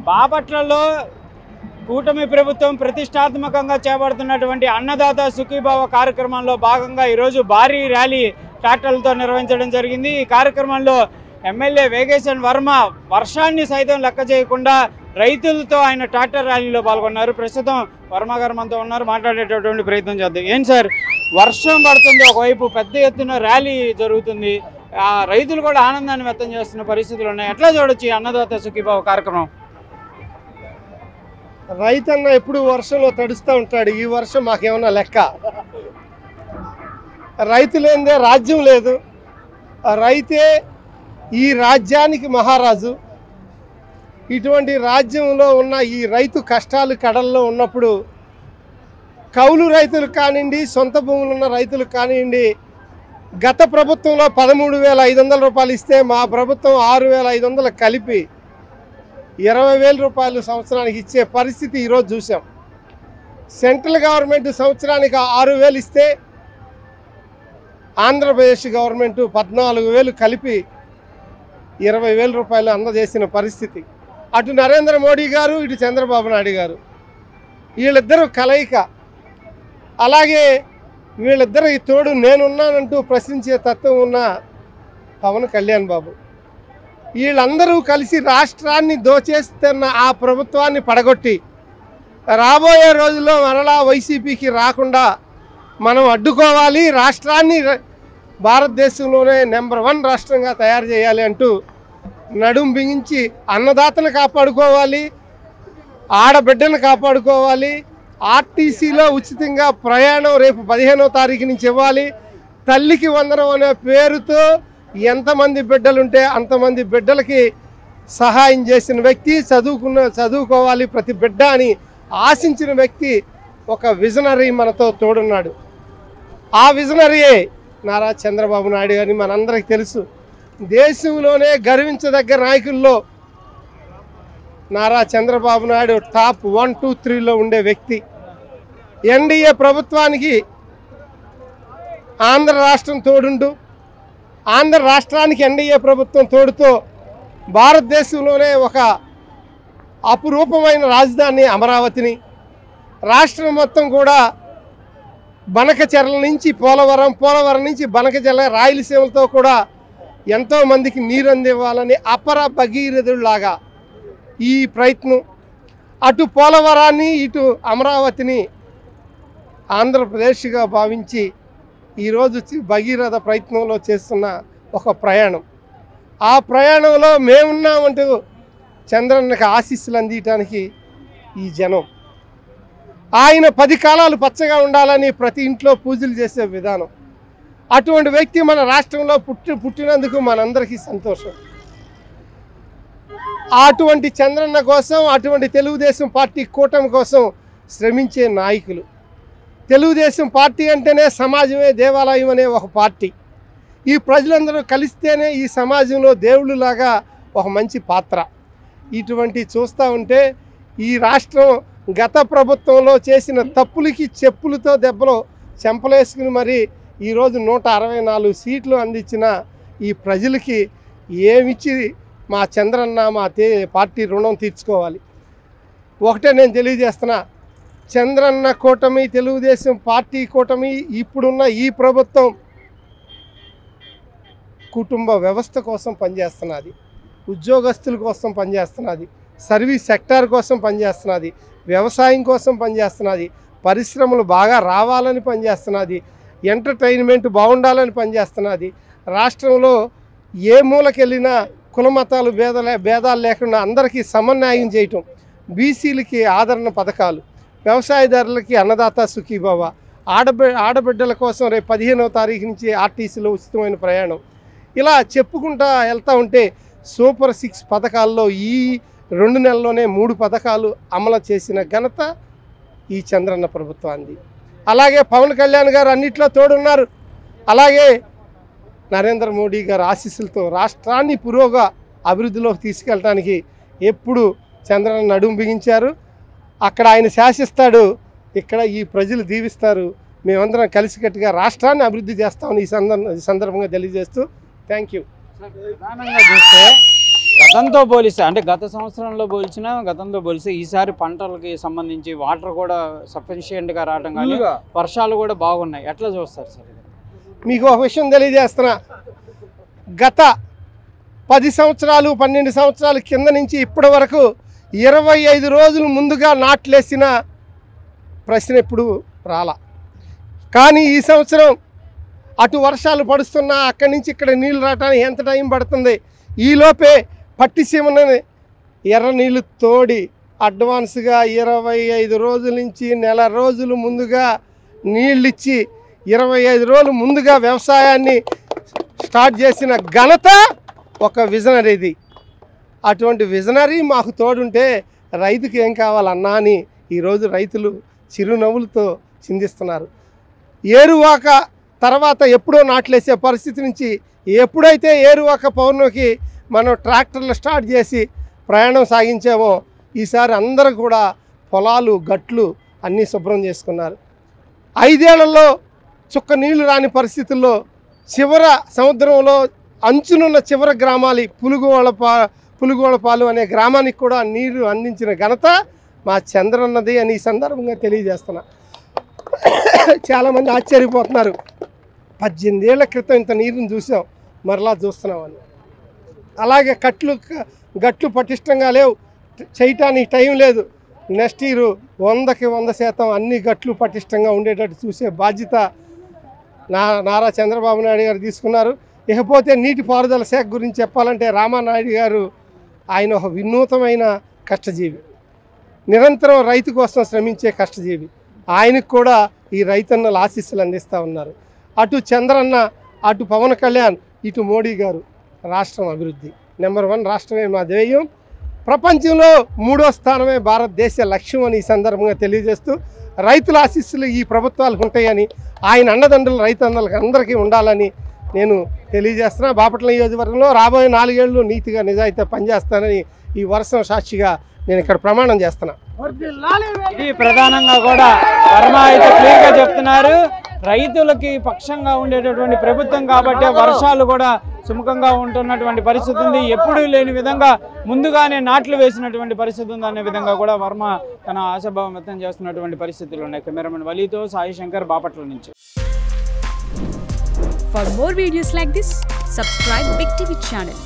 బాపట్లలో కూటమి ప్రభుత్వం ప్రతిష్టాత్మకంగా చేపడుతున్నటువంటి అన్నదాత సుఖీభావ కార్యక్రమంలో భాగంగా ఈరోజు భారీ ర్యాలీ ట్రాక్టర్లతో నిర్వహించడం జరిగింది। ఈ కార్యక్రమంలో ఎమ్మెల్యే వేగేశ్వర్ వర్మ వర్షాన్ని సైతం లెక్క చేయకుండా రైతులతో ఆయన ట్రాక్టర్ ర్యాలీలో పాల్గొన్నారు। ప్రస్తుతం వర్మ గారు మనతో ఉన్నారు, మాట్లాడేటటువంటి ప్రయత్నం చేద్దాం। ఏం సార్, వర్షం పడుతుంది, ఒకవైపు పెద్ద ఎత్తున ర్యాలీ జరుగుతుంది, రైతులు కూడా ఆనందాన్ని వ్యక్తం చేస్తున్న పరిస్థితులు ఉన్నాయి, ఎట్లా చూడొచ్చు ఈ అన్నదాత సుఖీభావ కార్యక్రమం? రైతన్న ఎప్పుడు వర్షంలో తడుస్తూ ఉంటాడు, ఈ వర్షం మాకేమన్నా లెక్క? రైతు లేనిదే రాజ్యం లేదు, రైతే ఈ రాజ్యానికి మహారాజు। ఇటువంటి రాజ్యంలో ఉన్న ఈ రైతు కష్టాలు కడల్లో ఉన్నప్పుడు కౌలు రైతులు కానివ్వండి, సొంత భూములు ఉన్న రైతులు కానివ్వండి, గత ప్రభుత్వంలో 13,500 రూపాయలు ఇస్తే మా ప్రభుత్వం 6,500 కలిపి 20,000 రూపాయలు సంవత్సరానికి ఇచ్చే పరిస్థితి ఈరోజు చూసాం। సెంట్రల్ గవర్నమెంట్ సంవత్సరానికి 6,000 ఇస్తే ఆంధ్రప్రదేశ్ గవర్నమెంట్ 14,000 కలిపి 20,000 రూపాయలు అందజేసిన పరిస్థితి। అటు నరేంద్ర మోడీ గారు, ఇటు చంద్రబాబు నాయుడు గారు, వీళ్ళిద్దరూ కలయిక। అలాగే వీళ్ళిద్దరికి తోడు నేనున్నానంటూ ప్రశ్నించే తత్వం ఉన్న పవన్ కళ్యాణ్ బాబు, వీళ్ళందరూ కలిసి రాష్ట్రాన్ని దోచేస్తున్న ఆ ప్రభుత్వాన్ని పడగొట్టి రాబోయే రోజుల్లో మరలా వైసీపీకి రాకుండా మనం అడ్డుకోవాలి, రాష్ట్రాన్ని భారతదేశంలోనే నెంబర్ 1 రాష్ట్రంగా తయారు చేయాలి అంటూ నడుం బిగించి అన్నదాతను కాపాడుకోవాలి, ఆడబిడ్డను కాపాడుకోవాలి, ఆర్టీసీలో ఉచితంగా ప్రయాణం రేపు 15వ తారీఖు నుంచి ఇవ్వాలి, తల్లికి వందనం అనే పేరుతో ఎంతమంది బిడ్డలుంటే అంతమంది బిడ్డలకి సహాయం చేసిన వ్యక్తి, చదువుకోవాలి ప్రతి బిడ్డ అని ఆశించిన వ్యక్తి, ఒక విజనరీ మనతో తోడున్నాడు। ఆ విజనరీయే నారా చంద్రబాబు నాయుడు గారిని మనందరికీ తెలుసు। దేశంలోనే గర్వించదగ్గ నాయకుల్లో నారా చంద్రబాబు నాయుడు టాప్ 1, 2, 3లో ఉండే వ్యక్తి। ఎన్డీఏ ప్రభుత్వానికి ఆంధ్ర రాష్ట్రం తోడుంటూ, ఆంధ్ర రాష్ట్రానికి ఎన్డీఏ ప్రభుత్వం తోడుతో భారతదేశంలోనే ఒక అపురూపమైన రాజధాని అమరావతిని, రాష్ట్రం మొత్తం కూడా బనకచెర్ల నుంచి పోలవరం నుంచి బనకచెర్ల, రాయలసీమలతో కూడా ఎంతోమందికి నీరు అందివ్వాలని అపర భగీరథుల్లాగా ఈ ప్రయత్నం, అటు పోలవరాన్ని ఇటు అమరావతిని ఆంధ్రప్రదేశ్గా భావించి ఈరోజు భగీరథ ప్రయత్నంలో చేస్తున్న ఒక ప్రయాణం। ఆ ప్రయాణంలో మేమున్నామంటూ చంద్రన్నకి ఆశీస్సులు అందించడానికి ఈ జనం, ఆయన 10 కాలాలు పచ్చగా ఉండాలని ప్రతి ఇంట్లో పూజలు చేసే విధానం, అటువంటి వ్యక్తి మన రాష్ట్రంలో పుట్టినందుకు మనందరికీ సంతోషం। అటువంటి చంద్రన్న కోసం, అటువంటి తెలుగుదేశం పార్టీ కూటమి కోసం శ్రమించే నాయకులు। తెలుగుదేశం పార్టీ అంటేనే సమాజమే దేవాలయం అనే ఒక పార్టీ, ఈ ప్రజలందరూ కలిస్తేనే ఈ సమాజంలో దేవుళ్ళలాగా ఒక మంచి పాత్ర। ఇటువంటి చూస్తూ ఉంటే ఈ రాష్ట్రం గత ప్రభుత్వంలో చేసిన తప్పులకి చెప్పులతో దెబ్బలు చెంపలేసుకుని మరి ఈరోజు 164 సీట్లు అందించిన ఈ ప్రజలకి ఏమిచ్చి మా చంద్రన్న మా పార్టీ రుణం తీర్చుకోవాలి? ఒకటే నేను తెలియజేస్తున్నా, చంద్రన్న కూటమి, తెలుగుదేశం పార్టీ కూటమి, ఇప్పుడున్న ఈ ప్రభుత్వం కుటుంబ వ్యవస్థ కోసం పనిచేస్తున్నది, ఉద్యోగస్తుల కోసం పనిచేస్తున్నది, సర్వీస్ సెక్టార్ కోసం పనిచేస్తున్నది, వ్యవసాయం కోసం పనిచేస్తున్నది, పరిశ్రమలు బాగా రావాలని పనిచేస్తున్నది, ఎంటర్టైన్మెంట్ బాగుండాలని పనిచేస్తున్నది। రాష్ట్రంలో ఏ మూలకెళ్ళినా కులమతాలు భేదాలు లేకుండా అందరికీ సమన్వయం చేయటం, బీసీలకి ఆదరణ పథకాలు, వ్యవసాయదారులకి అన్నదాత సుఖీభావ, ఆడబిడ్డల కోసం రేపు 15వ తారీఖు నుంచి ఆర్టీసీలో ఉచితమైన ప్రయాణం, ఇలా చెప్పుకుంటా వెళ్తూ ఉంటే సూపర్ 6 పథకాల్లో ఈ 2 నెలల్లోనే 3 పథకాలు అమలు చేసిన ఘనత ఈ చంద్రన్న ప్రభుత్వానికి। అలాగే పవన్ కళ్యాణ్ గారు అన్నిట్లో తోడున్నారు, అలాగే నరేంద్ర మోడీ గారు ఆశీస్సులతో రాష్ట్రాన్ని పురోగా అభివృద్ధిలోకి తీసుకెళ్ళడానికి ఎప్పుడు చంద్రన్న నడుం బిగించారు। అక్కడ ఆయన శాసిస్తాడు, ఇక్కడ ఈ ప్రజలు దీవిస్తారు। మేమందరం కలిసికట్టుగా రాష్ట్రాన్ని అభివృద్ధి చేస్తామని ఈ సందర్భంగా తెలియజేస్తూ థ్యాంక్ యూ। ప్రధానంగా చూస్తే గతంతో పోలిస్తే అంటే గత సంవత్సరంలో పోల్చినా గతంతో పోలిస్తే ఈసారి పంటలకి సంబంధించి వాటర్ కూడా సఫిషియెంట్గా రావడం కానీ వర్షాలు కూడా బాగున్నాయి. ఎట్లా చూస్తారు సార్? మీకు ఒక విషయం తెలియజేస్తున్నా. గత 10 సంవత్సరాలు 12 సంవత్సరాల కింద నుంచి ఇప్పటి వరకు 25 రోజులు ముందుగా నాట్లేసిన ప్రశ్న ఎప్పుడు రాలా. కానీ ఈ సంవత్సరం అటు వర్షాలు పడుతున్నా అక్కడి నుంచి ఇక్కడ నీళ్ళు రావడానికి ఎంత టైం పడుతుంది. ఈలోపే పట్టిసీమని ఎర్ర నీళ్ళు తోడి అడ్వాన్స్గా 25 రోజుల నుంచి నెల రోజులు ముందుగా నీళ్ళిచ్చి 25 రోజులు ముందుగా వ్యవసాయాన్ని స్టార్ట్ చేసిన ఘనత ఒక విజనరీది. అటువంటి విజనరీ మాకు తోడుంటే రైతుకి ఏం కావాలన్నా అని ఈరోజు రైతులు చిరునవ్వులతో చిందిస్తున్నారు. ఏరువాక తర్వాత ఎప్పుడో నాట్లేసే పరిస్థితి నుంచి ఎప్పుడైతే ఏరువాక పౌర్ణమికి మనం ట్రాక్టర్లు స్టార్ట్ చేసి ప్రయాణం సాగించామో ఈసారి అందరూ కూడా పొలాలు గట్లు అన్నీ శుభ్రం చేసుకున్నారు. 5 ఏళ్లలో చుక్క నీళ్లు రాని పరిస్థితుల్లో చివర సముద్రంలో అంచునున్న చివర గ్రామాలు పులుగోళపాలు అనే గ్రామానికి కూడా నీరు అందించిన ఘనత మా చంద్రన్నది అని ఈ సందర్భంగా తెలియజేస్తున్నా. చాలామంది ఆశ్చర్యపోతున్నారు, 18 ఏళ్ల క్రితం ఇంత నీరుని చూసాం మరలా చూస్తున్నామని. అలాగే గట్లు పటిష్టంగా లేవు, చేయటానికి టైం లేదు. నెక్స్ట్ ఇయర్ 100కి 100% అన్ని గట్లు పటిష్టంగా ఉండేటట్టు చూసే బాధ్యత నారా చంద్రబాబు నాయుడు గారు తీసుకున్నారు. ఇకపోతే నీటిపారుదల శాఖ గురించి చెప్పాలంటే రామానాయుడు గారు ఆయన ఒక వినూతమైన కష్టజీవి, నిరంతరం రైతు కోసం శ్రమించే కష్టజీవి. ఆయనకు కూడా ఈ రైతన్నల ఆశీస్సులు అందిస్తూ ఉన్నారు. అటు చంద్రన్న, అటు పవన్ కళ్యాణ్, ఇటు మోడీ గారు. రాష్ట్రం అభివృద్ధి నెంబర్ 1 రాష్ట్రమే మా ధ్యేయం. ప్రపంచంలో 3వ స్థానమే భారతదేశ లక్ష్యం అని ఈ సందర్భంగా తెలియజేస్తూ రైతుల ఆశీస్సులు ఈ ప్రభుత్వాలకు ఉంటాయని, ఆయన అండదండలు రైతన్నలకు అందరికీ ఉండాలని నేను తెలియజేస్తున్నా. బాపట్ల నియోజకవర్గంలో రాబోయే 4 ఏళ్ళు నీతిగా నిజాయితీగా పనిచేస్తానని ఈ వర్షం సాక్షిగా నేను ఇక్కడ ప్రమాణం చేస్తున్నా. ఇది ప్రధానంగా కూడా వర్మ అయితే క్లియర్గా చెప్తున్నారు. రైతులకి పక్షంగా ఉండేటటువంటి ప్రభుత్వం కాబట్టి వర్షాలు కూడా సుముఖంగా ఉంటున్నటువంటి పరిస్థితి ఉంది. ఎప్పుడూ లేని విధంగా ముందుగానే నాట్లు వేసినటువంటి పరిస్థితి ఉంది అనే విధంగా కూడా వర్మ తన ఆశాభావం వ్యక్తం చేస్తున్నటువంటి పరిస్థితులు ఉన్నాయి. కెమెరామెన్ వలీతో సాయి శంకర్, బాపట్ల నుంచి. For more videos like this, subscribe Big TV channel.